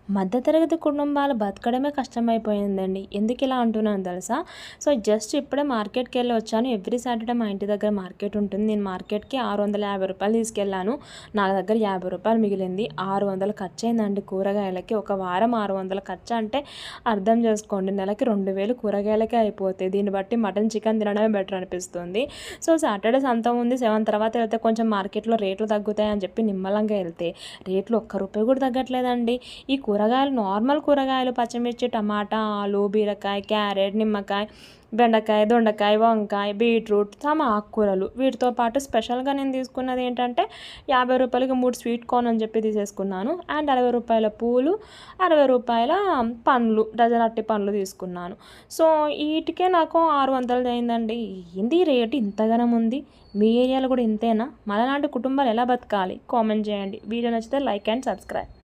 మధ్యతరగతి కుటుంబాలు బతకడమే కష్టమైపోయిందండి. ఎందుకు ఇలా అంటున్నానో తెలుసా? సో, జస్ట్ ఇప్పుడే మార్కెట్‌కెళ్ళి వచ్చాను. ఎవ్రీ సాటర్‌డే మా ఇంటి దగ్గర మార్కెట్ ఉంటుంది. నేను మార్కెట్‌కి రూ. 650 తీసుకెళ్ళాను. నా దగ్గర రూ. 50 మిగిలింది. 600 ఖర్చయిందండి కూరగాయలకి. ఒక వారం 600 ఖర్చంటే అర్థం చేసుకోండి. నెలకి 2000 కూరగాయలకే అయిపోతాయి. దీన్ని బట్టి మటన్, చికెన్ తినడమే బెటర్ అనిపిస్తుంది. సో, సాటర్‌డే సంత ఉంది. 7 తర్వాత వెళ్తే కొంచెం మార్కెట్‌లో రేట్లు తగ్గుతాయని చెప్పి నిమ్మలంగా ఎళ్తే రేట్లు ఒక్క రూపాయి కూడా తగ్గట్లేదండి. ఈ కూరగాయలు నార్మల్ కూరగాయలు పచ్చిమిర్చి, టమాటా, ఆలు, బీరకాయ, క్యారెట్, నిమ్మకాయ, బెండకాయ, దొండకాయ, వంకాయ, బీట్రూట్, ఆకుకూరలు వీటితో పాటు స్పెషల్‌గా నేను తీసుకున్నది ఏంటంటే రూ. 50కి 3 స్వీట్ కార్న్ అని చెప్పి తీసేసుకున్నాను. అండ్ రూ. 60 పూలు, రూ. 60 పండ్లు, డజన్ అరటి పండ్లు తీసుకున్నాను. సో, ఈటికే నాకు 600 అయిందండి. ఏంది రేట్ ఇంతగనం ఉంది? మీ ఏరియాలో కూడా ఇంతేనా? మనలాంటి కుటుంబాలు ఎలా బతకాలి? కామెంట్ చేయండి. వీడియో నచ్చితే లైక్ అండ్ సబ్స్క్రైబ్.